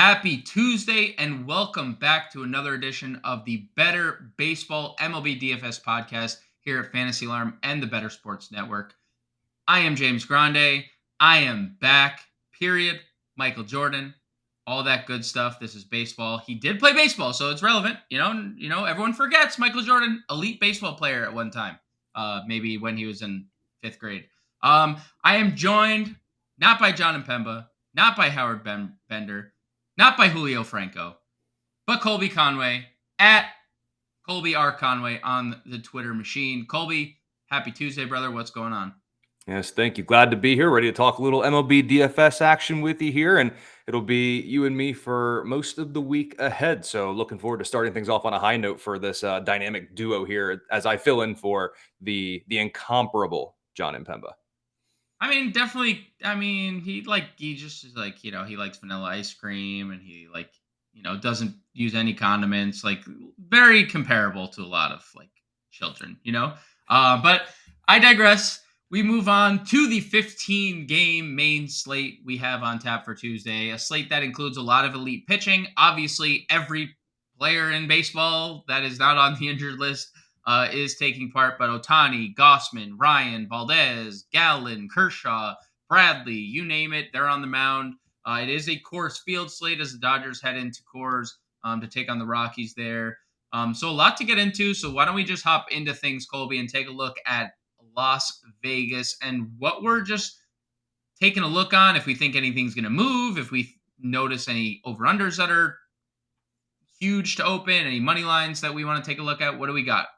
Happy Tuesday and welcome back to another edition of the Better Baseball MLB DFS podcast here at Fantasy Alarm and the Better Sports Network. I am James Grande. I am back, period. Michael Jordan, all that good stuff. This is baseball. He did play baseball, so it's relevant. Everyone forgets Michael Jordan, elite baseball player at one time, maybe when he was in fifth grade. I am joined not by John Impemba, not by Howard Bender, not by Julio Franco, but Colby Conway at Colby R. Conway on the Twitter machine. Colby, happy Tuesday, brother. What's going on? Yes, thank you. Glad to be here. Ready to talk a little MLB DFS action with you here. And it'll be you and me for most of the week ahead. So looking forward to starting things off on a high note for this dynamic duo here as I fill in for the incomparable John Impemba. I mean, definitely. I mean, he just is like, he likes vanilla ice cream and he doesn't use any condiments. Like, very comparable to a lot of children. But I digress. We move on to the 15-game main slate we have on tap for Tuesday. A slate that includes a lot of elite pitching. Obviously, every player in baseball that is not on the injured list is taking part, but Ohtani, Gossman, Ryan, Valdez, Gallen, Kershaw, Bradley, you name it, they're on the mound. It is a Coors Field slate as the Dodgers head into Coors to take on the Rockies there. So a lot to get into. So why don't we just hop into things, Colby, and take a look at Las Vegas and what we're just taking a look on, if we think anything's going to move, if we notice any over-unders that are huge to open, any money lines that we want to take a look at. What do we got?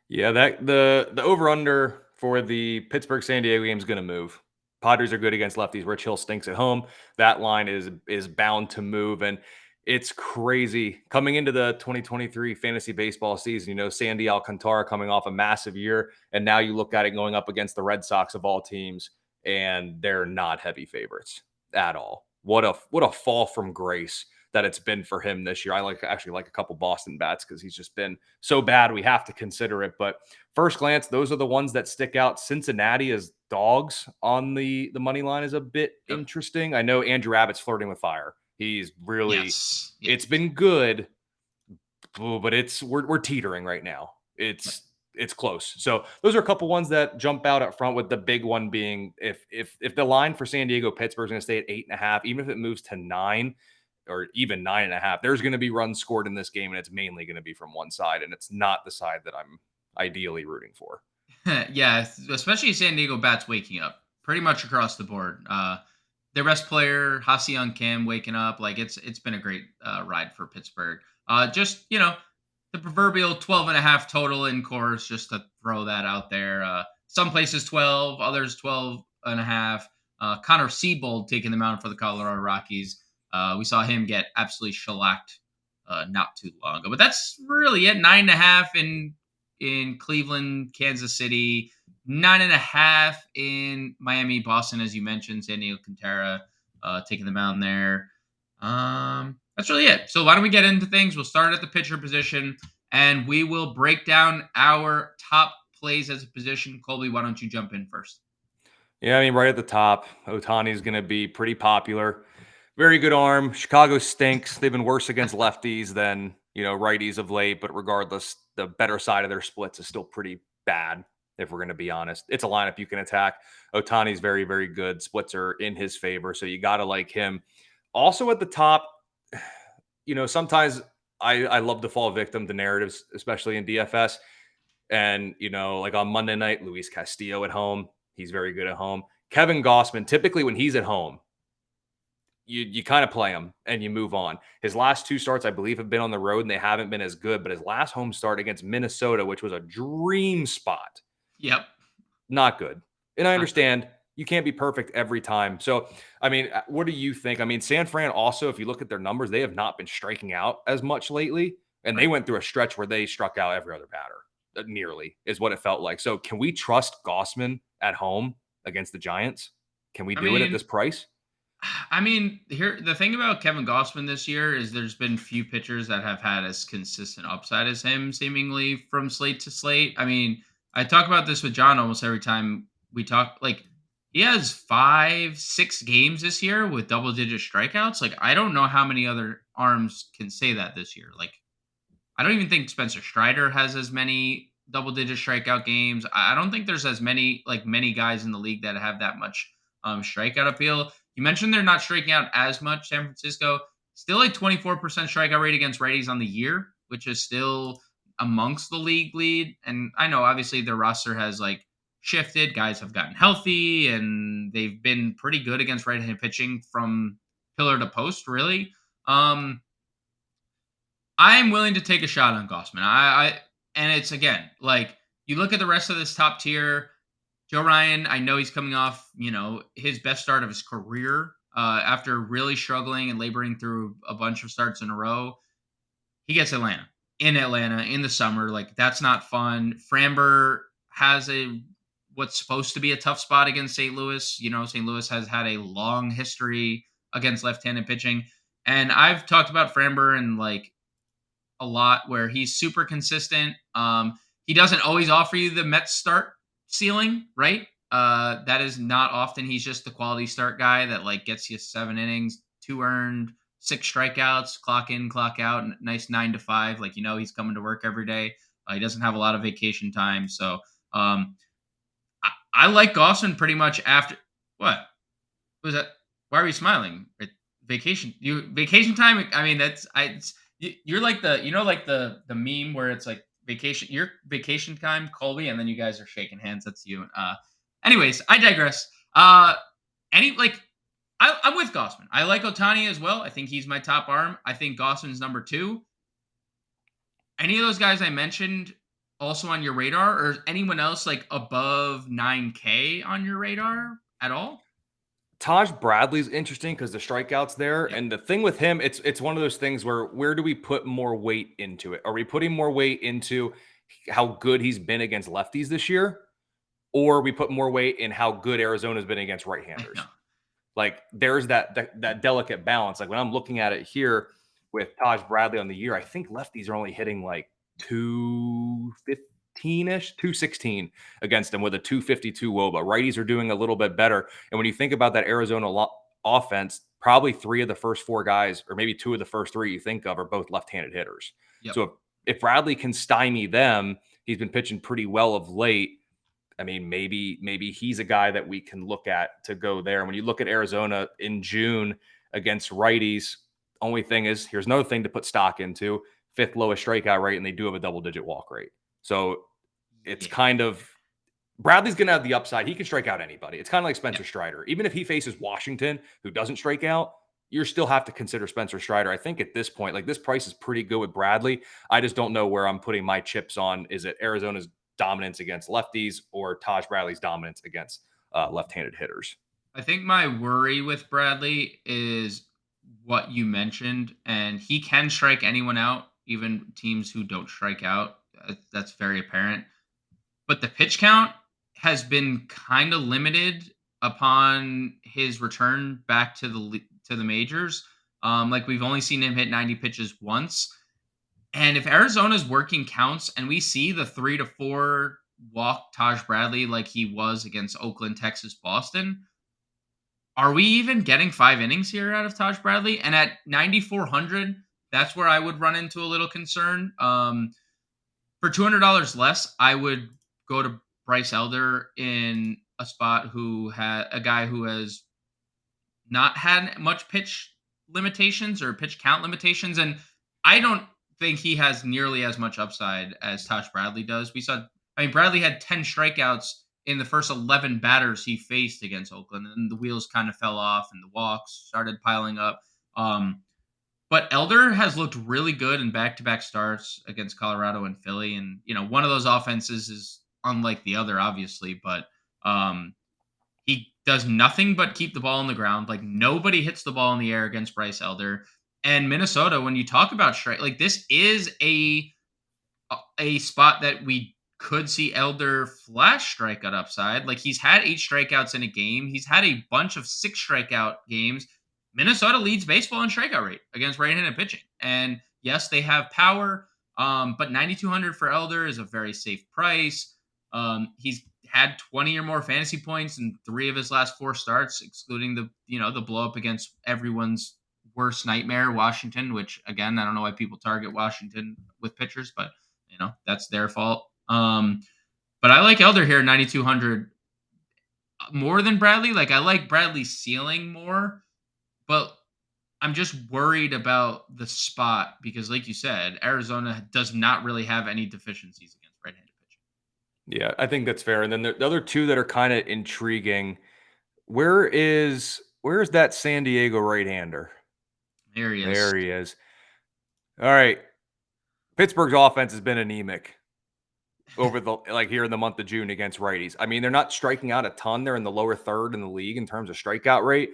Yeah, the over-under for the Pittsburgh-San Diego game is going to move. Padres are good against lefties. Rich Hill stinks at home. That line is bound to move. And it's crazy. Coming into the 2023 fantasy baseball season, Sandy Alcantara coming off a massive year. And now you look at it going up against the Red Sox of all teams, and they're not heavy favorites at all. What a fall from grace that it's been for him this year. I actually like a couple Boston bats because he's just been so bad we have to consider it. But first glance, those are the ones that stick out. Cincinnati as dogs on the money line is a bit interesting. I know Andrew Abbott's flirting with fire. He's really It's been good, but we're teetering right now. It's close. So those are a couple ones that jump out up front, with the big one being if the line for San Diego Pittsburgh is going to stay at 8.5, even if it moves to 9 or even 9.5, there's going to be runs scored in this game, and it's mainly going to be from one side, and it's not the side that I'm ideally rooting for. Yeah, especially San Diego bats waking up pretty much across the board. Their best player, Ha-Seong Kim, waking up. Like, it's been a great ride for Pittsburgh. Just, the proverbial 12.5 total in Coors, just to throw that out there. Some places 12, others 12.5. Connor Siebold taking the mound for the Colorado Rockies. We saw him get absolutely shellacked not too long ago. But that's really it. 9.5 in Cleveland, Kansas City. 9.5 in Miami, Boston, as you mentioned. San Diego Alcantara taking the mound there. That's really it. So why don't we get into things? We'll start at the pitcher position, and we will break down our top plays as a position. Colby, why don't you jump in first? Yeah, I mean, right at the top, Ohtani is going to be pretty popular. Very good arm. Chicago stinks. They've been worse against lefties than, righties of late. But regardless, the better side of their splits is still pretty bad, if we're going to be honest. It's a lineup you can attack. Ohtani's very, very good. Splits are in his favor, so you got to like him. Also at the top, sometimes I love to fall victim to narratives, especially in DFS. And, like on Monday night, Luis Castillo at home. He's very good at home. Kevin Gossman, typically when he's at home, you kind of play him and you move on. His last two starts, I believe, have been on the road and they haven't been as good. But his last home start against Minnesota, which was a dream spot. Yep. Not good. And I understand you can't be perfect every time. So, I mean, what do you think? I mean, San Fran also, if you look at their numbers, they have not been striking out as much lately. And they went through a stretch where they struck out every other batter, nearly, is what it felt like. So can we trust Gossman at home against the Giants? Can we do it at this price? I mean, the thing about Kevin Gossman this year is there's been few pitchers that have had as consistent upside as him, seemingly from slate to slate. I mean, I talk about this with John almost every time we talk. Like, He has 5, 6 games this year with double-digit strikeouts. Like, I don't know how many other arms can say that this year. Like, I don't even think Spencer Strider has as many double-digit strikeout games. I don't think there's as many guys in the league that have that much strikeout appeal. You mentioned they're not striking out as much. San Francisco still a 24% strikeout rate against righties on the year, which is still amongst the league lead. And I know obviously their roster has like shifted. Guys have gotten healthy, and they've been pretty good against right-handed pitching from pillar to post. Really. Um, I'm willing to take a shot on Gossman. And it's again like you look at the rest of this top tier. Joe Ryan, I know he's coming off, his best start of his career after really struggling and laboring through a bunch of starts in a row. He gets Atlanta in the summer. Like that's not fun. Framber has a what's supposed to be a tough spot against St. Louis. St. Louis has had a long history against left-handed pitching. And I've talked about Framber and like a lot where he's super consistent. He doesn't always offer you the Mets start ceiling, right? That is not often. He's just the quality start guy that like gets you 7 innings, 2 earned, 6 strikeouts, clock in, clock out, nice 9 to 5. Like he's coming to work every day. He doesn't have a lot of vacation time, so I like Gosman pretty much after what was that? Why are we smiling? Vacation time. I mean, you're like like the meme where it's like vacation. Your vacation time, Colby, and then you guys are shaking hands. That's you. Anyways, I digress. Any like I'm with Gossman. I like Otani as well. I think he's my top arm. I think Gossman's number 2. Any of those guys I mentioned also on your radar, or anyone else like above 9K on your radar at all? Taj Bradley's interesting because the strikeouts there, Yep. and the thing with him, it's one of those things where do we put more weight into it? Are we putting more weight into how good he's been against lefties this year, or we put more weight in how good Arizona's been against I know. right-handers? Like there's that delicate balance. Like when I'm looking at it here with Taj Bradley on the year, I think lefties are only hitting like 215-ish, 216 against him with a 252 WOBA. Righties are doing a little bit better. And when you think about that Arizona offense, probably 3 of the first 4 guys, or maybe 2 of the first 3 you think of, are both left-handed hitters. Yep. So if Bradley can stymie them, he's been pitching pretty well of late. I mean, maybe he's a guy that we can look at to go there. When you look at Arizona in June against righties, only thing is, here's another thing to put stock into: 5th lowest strikeout rate, and they do have a double-digit walk rate. So it's kind of Bradley's going to have the upside. He can strike out anybody. It's kind of like Spencer Strider. Even if he faces Washington, who doesn't strike out, you still have to consider Spencer Strider. I think at this point, like this price is pretty good with Bradley. I just don't know where I'm putting my chips on. Is it Arizona's dominance against lefties or Taj Bradley's dominance against left-handed hitters? I think my worry with Bradley is what you mentioned, and he can strike anyone out, even teams who don't strike out. That's very apparent. But the pitch count has been kind of limited upon his return back to the majors. Like we've only seen him hit 90 pitches once. And if Arizona's working counts and we see the 3 to 4 walk Taj Bradley like he was against Oakland, Texas, Boston, are we even getting 5 innings here out of Taj Bradley? And at 9,400, that's where I would run into a little concern. For $200 less, I would go to Bryce Elder in a spot who had a guy who has not had much pitch limitations or pitch count limitations. And I don't think he has nearly as much upside as Taj Bradley does. Bradley had 10 strikeouts in the first 11 batters he faced against Oakland, and the wheels kind of fell off and the walks started piling up. But Elder has looked really good in back-to-back starts against Colorado and Philly. And, one of those offenses is unlike the other, obviously, but he does nothing but keep the ball on the ground. Like nobody hits the ball in the air against Bryce Elder. And Minnesota, when you talk about strike, like this is a spot that we could see Elder flash strikeout upside. Like he's had 8 strikeouts in a game. He's had a bunch of 6 strikeout games. Minnesota leads baseball in strikeout rate against right-handed pitching. And yes, they have power, but 9,200 for Elder is a very safe price. He's had 20 or more fantasy points in 3 of his last 4 starts, excluding the blow up against everyone's worst nightmare, Washington, which again, I don't know why people target Washington with pitchers, but that's their fault. But I like Elder here, 9,200 more than Bradley. Like I like Bradley's ceiling more, but I'm just worried about the spot because, like you said, Arizona does not really have any deficiencies against right-handed pitching. Yeah, I think that's fair. And then the other two that are kind of intriguing. Where's that San Diego right-hander? There he is. There he is. All right. Pittsburgh's offense has been anemic over the here in the month of June against righties. I mean, they're not striking out a ton. They're in the lower third in the league in terms of strikeout rate,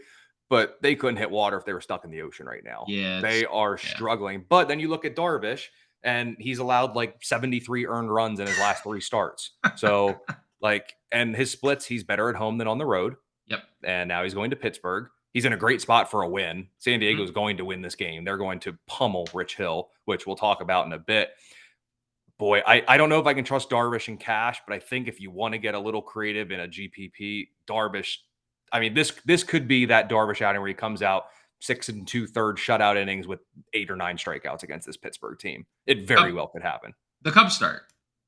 but they couldn't hit water if they were stuck in the ocean right now. Yeah, they are struggling. But then you look at Darvish, and he's allowed like 73 earned runs in his last 3 starts. So and his splits, he's better at home than on the road. Yep. And now he's going to Pittsburgh. He's in a great spot for a win. San Diego is going to win this game. They're going to pummel Rich Hill, which we'll talk about in a bit. Boy, I don't know if I can trust Darvish in cash, but I think if you want to get a little creative in a GPP, Darvish, I mean, this could be that Darvish outing where he comes out 6 2/3 shutout innings with 8 or 9 strikeouts against this Pittsburgh team. It very well could happen. The Cubs start.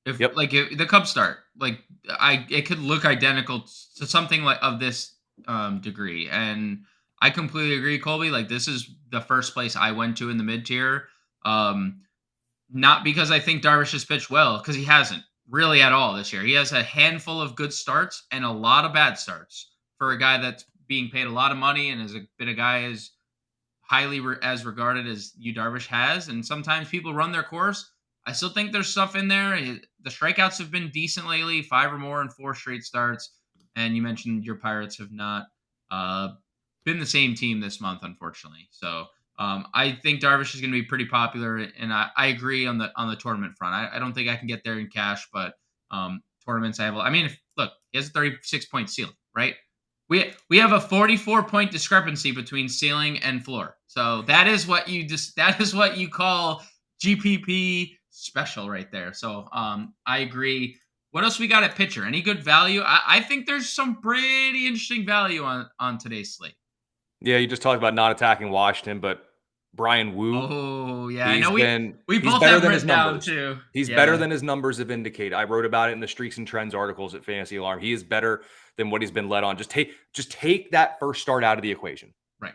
If the Cubs start, it could look identical to something like of this degree. And I completely agree, Colby. Like this is the first place I went to in the mid tier. Not because I think Darvish has pitched well, because he hasn't really at all this year. He has a handful of good starts and a lot of bad starts for a guy that's being paid a lot of money and has been a guy as highly as regarded as Darvish has. And sometimes people run their course. I still think there's stuff in there. The strikeouts have been decent lately, 5 or more in 4 straight starts. And you mentioned your Pirates have not been the same team this month, unfortunately. So I think Darvish is going to be pretty popular, and I agree on the tournament front. I don't think I can get there in cash, but tournaments I have. I mean, look, he has a 36-point ceiling, right? We have a 44-point discrepancy between ceiling and floor. So that is what you call GPP special right there. So I agree. What else we got at pitcher? Any good value? I think there's some pretty interesting value on today's slate. Yeah, you just talked about not attacking Washington, but Brian Wu. Oh, yeah. I know we both better have than written his down numbers. too. He's better than his numbers have indicated. I wrote about it in the Streaks and Trends articles at Fantasy Alarm. He is better than what he's been led on. Just take that first start out of the equation. Right.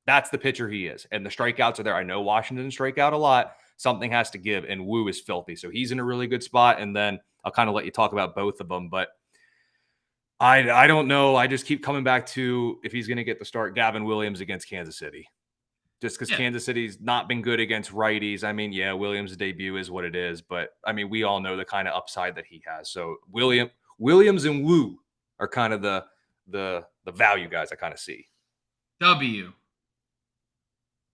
That's the pitcher he is. And the strikeouts are there. I know Washington strike out a lot. Something has to give, and Wu is filthy. So he's in a really good spot. And then I'll kind of let you talk about both of them. But I don't know. I just keep coming back to if he's going to get the start, Gavin Williams against Kansas City. Just because Kansas City's not been good against righties. I mean, yeah, Williams' debut is what it is. But, I mean, we all know the kind of upside that he has. So Williams and Wu are kind of the value guys I kind of see. W.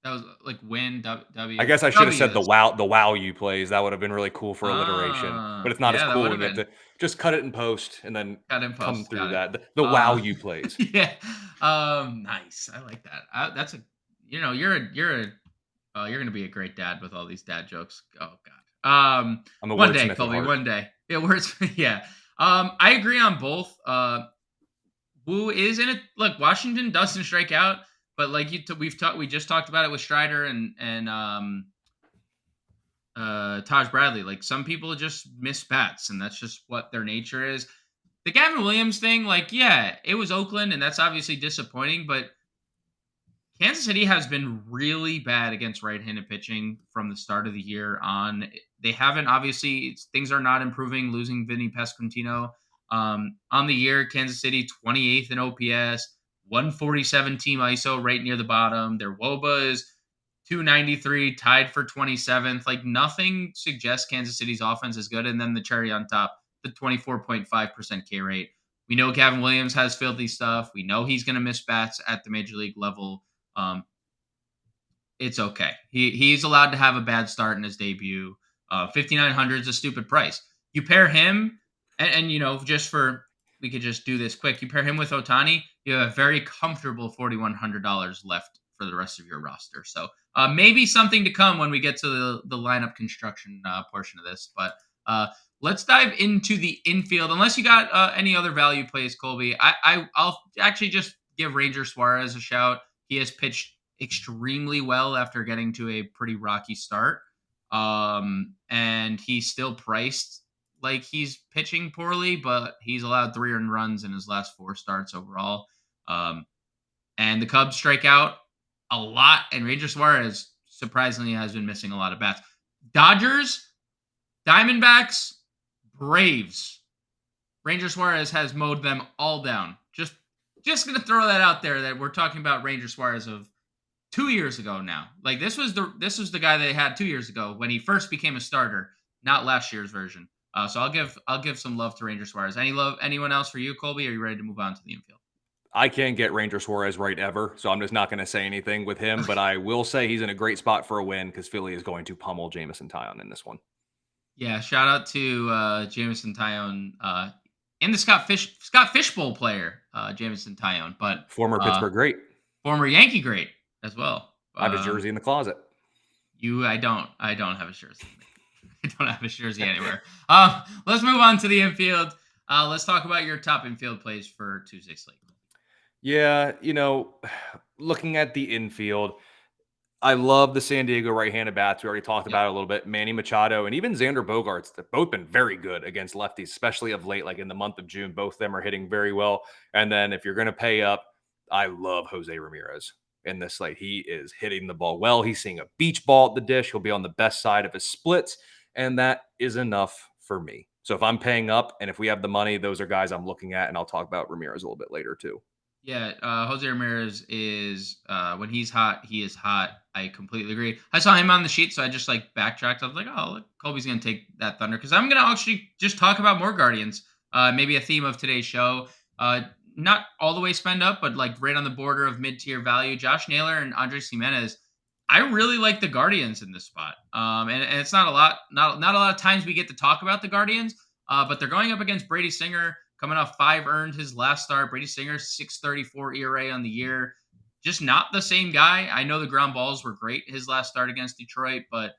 That was like win W. I guess I should have said the wow you plays. That would have been really cool for alliteration. But it's not as cool when you have to just cut it in post and then come through that. The wow you plays. Yeah. Nice. I like that. That's you're gonna be a great dad with all these dad jokes. Oh God. I'm a one day, Colby. One day. Yeah, words. Yeah. I agree on both. Wu is in it. Look, Washington doesn't strike out, but like we just talked about it with Strider and Taj Bradley. Like some people just miss bats, and that's just what their nature is. The Gavin Williams thing, it was Oakland, and that's obviously disappointing, but Kansas City has been really bad against right-handed pitching from the start of the year on. They haven't, obviously, things are not improving, losing Vinny Pasquantino. On the year, Kansas City 28th in OPS, 147 team ISO right near the bottom. Their WOBA is 293, tied for 27th. Like nothing suggests Kansas City's offense is good. And then the cherry on top, the 24.5% K rate. We know Gavin Williams has filthy stuff. We know he's going to miss bats at the major league level. It's okay. He's allowed to have a bad start in his debut. 5,900 is a stupid price. You pair him, and we could just do this quick. You pair him with Ohtani, you have a very comfortable $4,100 left for the rest of your roster. So maybe something to come when we get to the lineup construction portion of this. But let's dive into the infield. Unless you got any other value plays, Colby, I'll actually just give Ranger Suarez a shout. He has pitched extremely well after getting to a pretty rocky start, and he's still priced like he's pitching poorly, but he's allowed 3 earned runs in his last 4 starts overall. Um, and the Cubs strike out a lot, and Ranger Suarez surprisingly has been missing a lot of bats. Dodgers, Diamondbacks, Braves. Ranger Suarez has mowed them all down. Just gonna throw that out there that we're talking about Ranger Suarez of 2 years ago now. Like this was the guy they had 2 years ago when he first became a starter, not last year's version. So I'll give some love to Ranger Suarez. Anyone else for you, Colby? Are you ready to move on to the infield? I can't get Ranger Suarez right ever, so I'm just not going to say anything with him. But I will say he's in a great spot for a win because Philly is going to pummel Jameson Taillon in this one. Yeah, shout out to Jameson Taillon and the Scott Fishbowl player, Jameson Taillon, but Former Pittsburgh great. former Yankee great as well. I have his jersey in the closet. I don't have a jersey. I don't have a jersey anywhere. Let's move on to the infield. Let's talk about your top infield plays for Tuesday slate. Yeah, looking at the infield, I love the San Diego right-handed bats. We already talked about it a little bit. Manny Machado and even Xander Bogaerts, they've both been very good against lefties, especially of late, like in the month of June. Both of them are hitting very well. And then if you're going to pay up, I love Jose Ramirez in this slate. He is hitting the ball well. He's seeing a beach ball at the dish. He'll be on the best side of his splits, and that is enough for me. So if I'm paying up and if we have the money, those are guys I'm looking at, and I'll talk about Ramirez a little bit later too. Yeah, Jose Ramirez is when he's hot, he is hot. I completely agree. I saw him on the sheet, so I just like backtracked. I was like, oh, look, Colby's gonna take that thunder because I'm gonna actually just talk about more Guardians. Maybe a theme of today's show. Not all the way spend up, but like right on the border of mid-tier value. Josh Naylor and Andres Gimenez. I really like the Guardians in this spot. And it's not a lot, not a lot of times we get to talk about the Guardians, but they're going up against Brady Singer, coming off 5 earned his last start. Brady Singer, 6.34 ERA on the year. Just not the same guy. I know the ground balls were great his last start against Detroit, but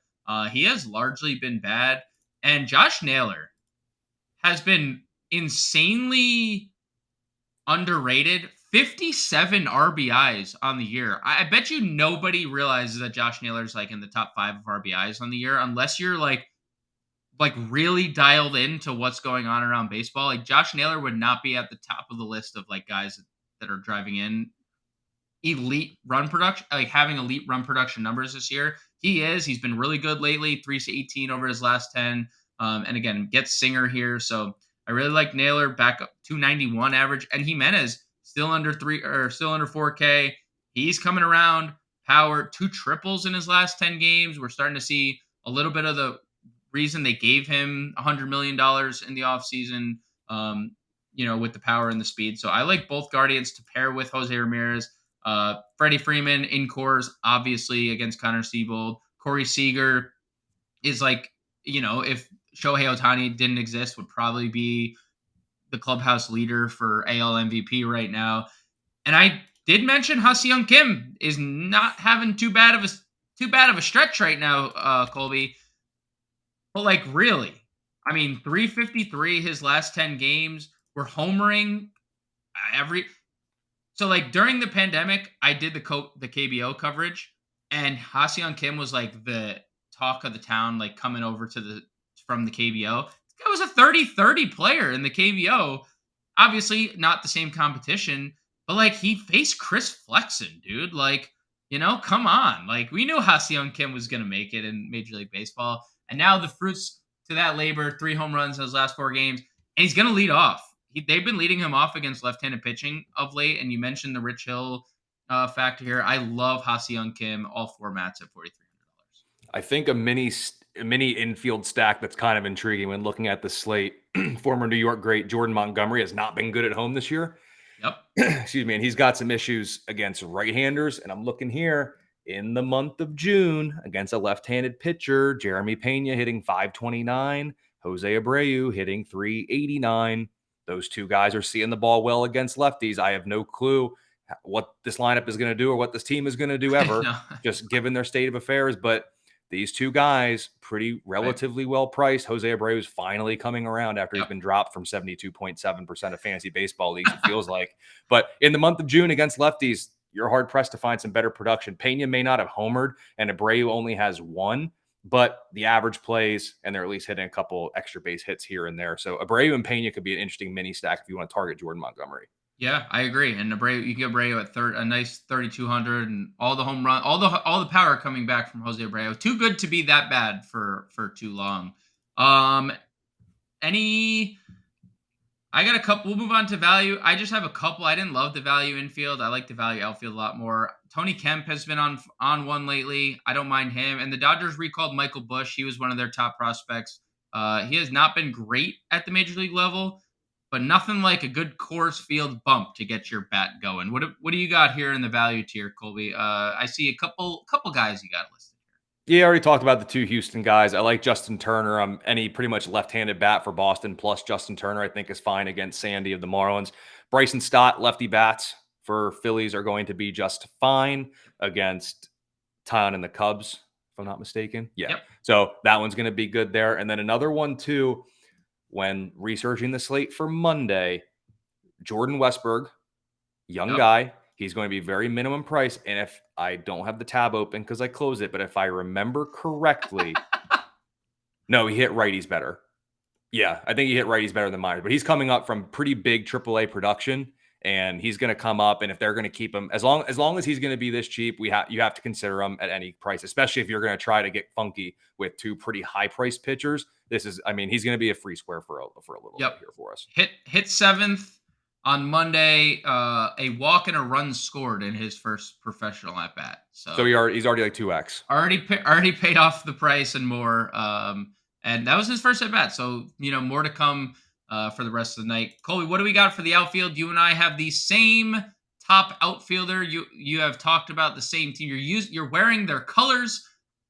he has largely been bad. And Josh Naylor has been insanely underrated. 57 RBIs on the year. I bet you nobody realizes that Josh Naylor's like in the top 5 of RBIs on the year, unless you're like really dialed into what's going on around baseball. Like Josh Naylor would not be at the top of the list of like guys that are driving in elite run production, like having elite run production numbers this year. He's been really good lately, 3-18 over his last 10. And again, gets Singer here. So I really like Naylor, back up 291 average, and Jimenez still under 4K. He's coming around, power, 2 triples in his last 10 games. We're starting to see a little bit of the reason they gave him $100 million in the offseason, with the power and the speed. So I like both Guardians to pair with Jose Ramirez. Freddie Freeman in cores, obviously, against Connor Siebold. Corey Seager is like, if Shohei Ohtani didn't exist, would probably be the clubhouse leader for AL MVP right now. And I did mention Ha-Seong Kim is not having too bad of a stretch right now, Colby. But like really, I mean, 353 his last 10 games. We're homering so like during the pandemic, I did the KBO coverage, and Ha-Seong Kim was like the talk of the town, like coming over from the KBO. This guy was a 30-30 player in the KBO. Obviously, not the same competition, but like he faced Chris Flexen, dude. Like, come on. Like we knew Ha-Seong Kim was gonna make it in Major League Baseball. And now the fruits to that labor, 3 home runs in his last 4 games, and he's going to lead off. They've been leading him off against left-handed pitching of late, and you mentioned the Rich Hill factor here. I love Ha-Seong Kim, all formats at $4,300. I think a mini infield stack that's kind of intriguing when looking at the slate. Former New York great Jordan Montgomery has not been good at home this year. Yep. Excuse me, and he's got some issues against right-handers, and I'm looking here. In the month of June, against a left-handed pitcher, Jeremy Pena hitting 529, Jose Abreu hitting 389. Those 2 guys are seeing the ball well against lefties. I have no clue what this lineup is going to do or what this team is going to do ever, just given their state of affairs. But these two guys, pretty Right. relatively well priced. Jose Abreu is finally coming around after he's Yep. been dropped from 72.7% of fantasy baseball leagues, it feels like. But in the month of June against lefties, you're hard pressed to find some better production. Pena may not have homered, and Abreu only has one, but the average plays, and they're at least hitting a couple extra base hits here and there. So Abreu and Pena could be an interesting mini stack if you want to target Jordan Montgomery. Yeah, I agree. And Abreu, you can get Abreu at a nice 3,200, and all the home run, all the power coming back from Jose Abreu. Too good to be that bad for too long. Um, any I got a couple. We'll move on to value. I just have a couple. I didn't love the value infield. I like the value outfield a lot more. Tony Kemp has been on one lately. I don't mind him. And the Dodgers recalled Michael Busch. He was one of their top prospects. He has not been great at the major league level, but nothing like a good Coors Field bump to get your bat going. What do you got here in the value tier, Colby? I see a couple guys you got listed. Yeah, I already talked about the two Houston guys. I like Justin Turner. Any pretty much left-handed bat for Boston plus Justin Turner, I think, is fine against Sandy of the Marlins. Bryson Stott, lefty bats for Phillies are going to be just fine against Taillon and the Cubs, if I'm not mistaken. Yeah. Yep. So that one's going to be good there. And then another one, too, when researching the slate for Monday, Jordan Westberg, young Yep. guy. He's going to be very minimum price. And if I don't have the tab open because I closed it, but if I remember correctly, no, he hit righties better. Yeah, I think he hit righties better than mine. But he's coming up from pretty big AAA production, and he's going to come up. And if they're going to keep him, as long as he's going to be this cheap, you have to consider him at any price, especially if you're going to try to get funky with two pretty high priced pitchers. He's going to be a free square for a little Yep. bit here for us. Hit seventh on Monday. A walk and a run scored in his first professional at bat. So he's already like 2x. Already paid off the price and more. And that was his first at bat. So more to come for the rest of the night. Colby, what do we got for the outfield? You and I have the same top outfielder. You have talked about the same team. You're wearing their colors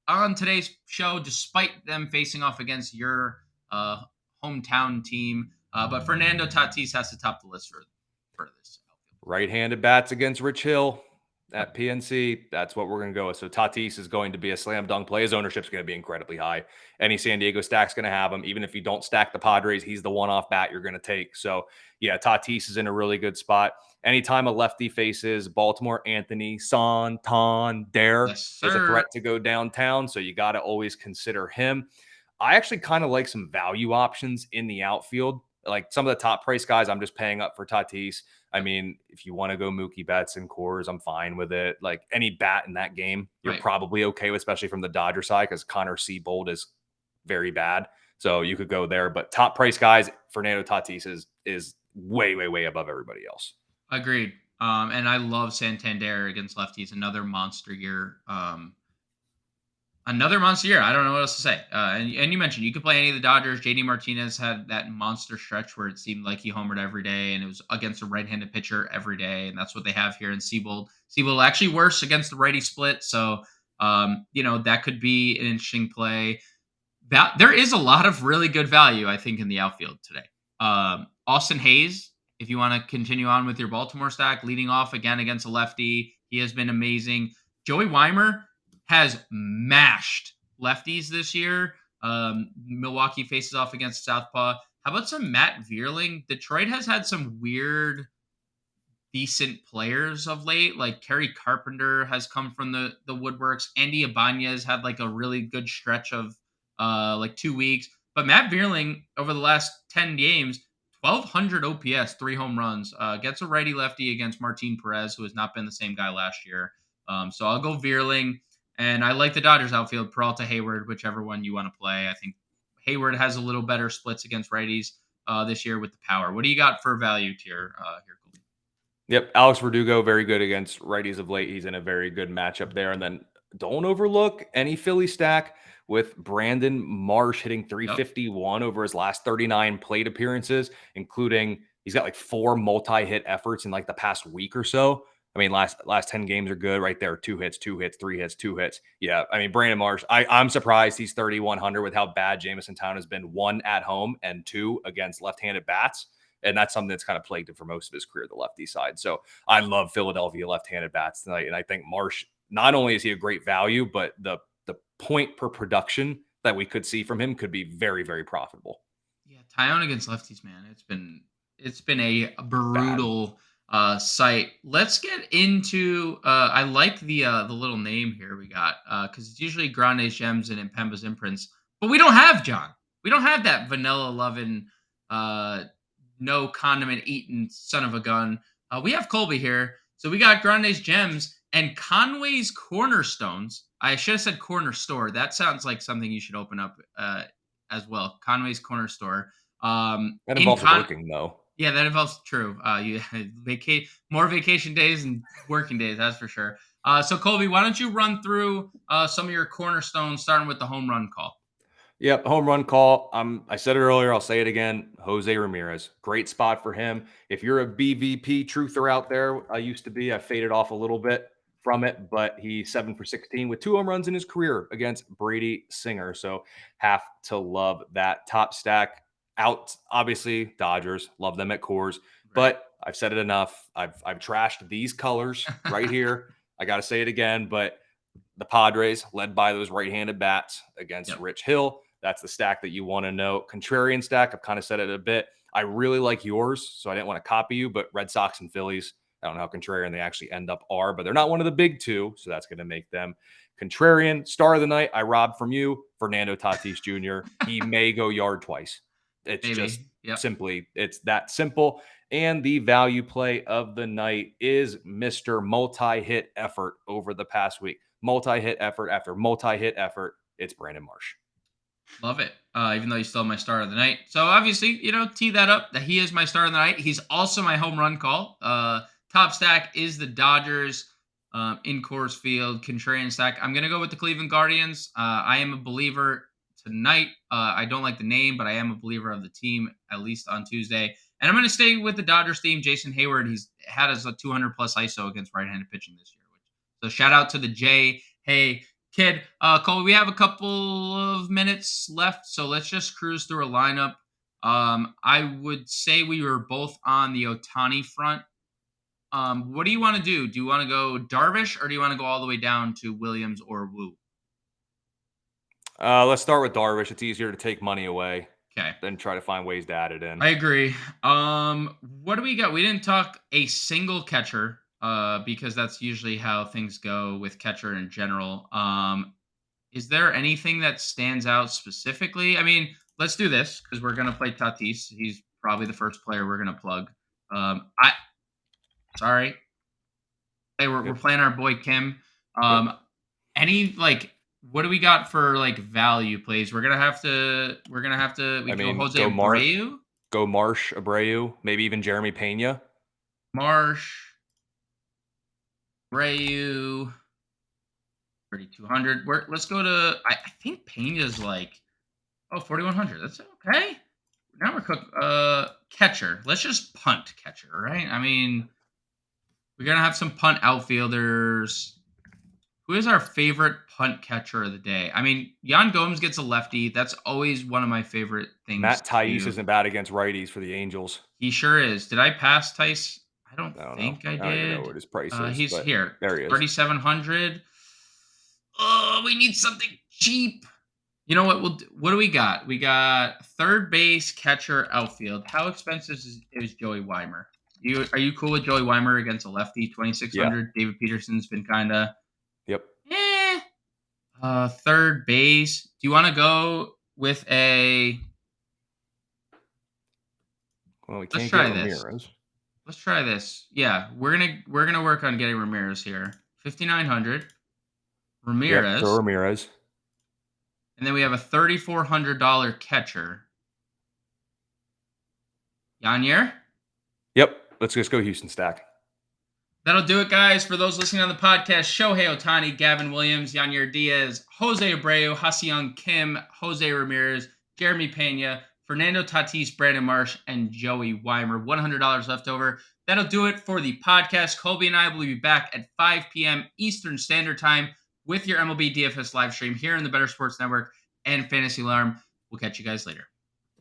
on today's show, despite them facing off against your hometown team. But Fernando Tatis has to top the list for this outfield. Right-handed bats against Rich Hill at PNC. That's what we're going to go with. So Tatis is going to be a slam dunk play. His ownership is going to be incredibly high. Any San Diego stack's going to have him. Even if you don't stack the Padres, he's the one-off bat you're going to take. So, yeah, Tatis is in a really good spot. Anytime a lefty faces Baltimore, Anthony Santander Yes, is a sir. threat to go downtown. So you got to always consider him. I actually kind of like some value options in the outfield. Like some of the top price guys, I'm just paying up for Tatis. I mean, if you want to go Mookie Betts and Coors, I'm fine with it. Like any bat in that game, you're Right. probably okay with, especially from the Dodger side, because Connor Seabold is very bad. So you could go there. But top price guys, Fernando Tatis is way, way, way above everybody else. Agreed. And I love Santander against lefties. Another monster year. Another monster year. I don't know what else to say. And you mentioned you could play any of the Dodgers. JD Martinez had that monster stretch where it seemed like he homered every day, and it was against a right-handed pitcher every day, and that's what they have here in Seabold. Seabold actually worse against the righty split, so that could be an interesting play. There is a lot of really good value, I think, in the outfield today. Austin Hayes, if you want to continue on with your Baltimore stack, leading off again against a lefty, he has been amazing. Joey Weimer has mashed lefties this year. Milwaukee faces off against Southpaw. How about some Matt Vierling? Detroit has had some weird, decent players of late. Like Kerry Carpenter has come from the woodworks. Andy Ibanez had like a really good stretch of like 2 weeks. But Matt Vierling over the last 10 games, 1,200 OPS, 3 home runs. Gets a righty lefty against Martin Perez, who has not been the same guy last year. So I'll go Vierling. And I like the Dodgers outfield, Peralta, Hayward, whichever one you want to play. I think Hayward has a little better splits against righties this year with the power. What do you got for value tier here, Colby? Yep, Alex Verdugo, very good against righties of late. He's in a very good matchup there. And then don't overlook any Philly stack with Brandon Marsh hitting 351 over his last 39 plate appearances, including he's got like 4 multi-hit efforts in like the past week or so. I mean, last 10 games are good right there. 2 hits, 2 hits, 3 hits, 2 hits. Yeah, I mean, Brandon Marsh, I'm surprised he's 3,100 with how bad Jamison Town has been, 1 at home and 2 against left-handed bats. And that's something that's kind of plagued him for most of his career, the lefty side. So I love Philadelphia left-handed bats tonight. And I think Marsh, not only is he a great value, but the the point per production that we could see from him could be very, very profitable. Yeah, Tyone against lefties, man. It's been a Bad. brutal sight. Let's get into I like the little name here we got because it's usually Grande's Gems and Impemba's Imprints, but we don't have John. We don't have that vanilla loving uh no condiment eating son of a gun. We have Colby here. So we got Grande's Gems and Conway's Cornerstones. I should have said corner store. That sounds like something you should open up as well. Conway's Corner Store. That In involves con working though. Yeah, that involves true. You more vacation days and working days, that's for sure. So Colby, why don't you run through some of your cornerstones, starting with the home run call? Yep, home run call. I said it earlier. I'll say it again. Jose Ramirez, great spot for him. If you're a BVP truther out there, I used to be. I faded off a little bit from it, but he's 7 for 16 with 2 home runs in his career against Brady Singer. So have to love that top stack. Out, obviously, Dodgers love them at Coors, Right. but I've said it enough. I've trashed these colors right here. I got to say it again, but the Padres, led by those right-handed bats against Yep. Rich Hill. That's the stack that you want to know. Contrarian stack, I've kind of said it a bit. I really like yours, so I didn't want to copy you, but Red Sox and Phillies, I don't know how contrarian they actually end up are, but they're not one of the big two, so that's going to make them contrarian. Star of the night, I robbed from you, Fernando Tatis Jr. He may go yard twice. It's just Maybe. Yep. simply, it's that simple. And the value play of the night is Mr. Multi-hit effort over the past week. Multi-hit effort after multi-hit effort. It's Brandon Marsh. Love it. Even though he's still my star of the night. So obviously, tee that up that he is my star of the night. He's also my home run call. Top stack is the Dodgers in Coors Field. Contrarian stack. I'm going to go with the Cleveland Guardians. I am a believer tonight. I don't like the name, but I am a believer of the team, at least on Tuesday. And I'm going to stay with the Dodgers theme. Jason Hayward, he's had us a 200 plus ISO against right-handed pitching this year. So shout out to the J. Hey, kid. Cole, we have a couple of minutes left, so let's just cruise through a lineup. I would say we were both on the Ohtani front. What do you want to do? Do you want to go Darvish or do you want to go all the way down to Williams or Woo? Let's start with Darvish. It's easier to take money away Okay. than try to find ways to add it in. I agree. What do we got? We didn't talk a single catcher, because that's usually how things go with catcher in general. Is there anything that stands out specifically? I mean, let's do this because we're gonna play Tatis. He's probably the first player we're gonna plug. I sorry. Hey, we're playing our boy Kim. Any what do we got for value plays? We're gonna have to we can go Jose Abreu. Go Marsh, Abreu, maybe even Jeremy Pena. Marsh, Abreu, 3,200. Let's go to I think Pena's 4,100. That's okay. Now we're cooked. Catcher. Let's just punt catcher, right? I mean, we're gonna have some punt outfielders. Who is our favorite punt catcher of the day? I mean, Yan Gomes gets a lefty. That's always one of my favorite things. Matt Thais isn't bad against righties for the Angels. He sure is. Did I pass Tice? I don't think know. I did. I don't even know what his price is. He's here. There he is. 3,700. Oh, we need something cheap. You know what? What do we got? We got third base, catcher, outfield. How expensive is Joey Weimer? Are you cool with Joey Weimer against a lefty? 2,600. Yeah. David Peterson's been kind of. Yep. Third base. Do you want to go with a? Well, we can't get Ramirez. Let's try this. Yeah, we're gonna work on getting Ramirez here. 5,900. Ramirez. Yep, throw Ramirez. And then we have a $3,400 catcher. Yanier? Yep. Let's just go Houston stack. That'll do it, guys. For those listening on the podcast, Shohei Ohtani, Gavin Williams, Yanier Diaz, Jose Abreu, Ha-Seong Kim, Jose Ramirez, Jeremy Pena, Fernando Tatis, Brandon Marsh, and Joey Weimer. $100 left over. That'll do it for the podcast. Colby and I will be back at 5 p.m. Eastern Standard Time with your MLB DFS live stream here in the Better Sports Network and Fantasy Alarm. We'll catch you guys later.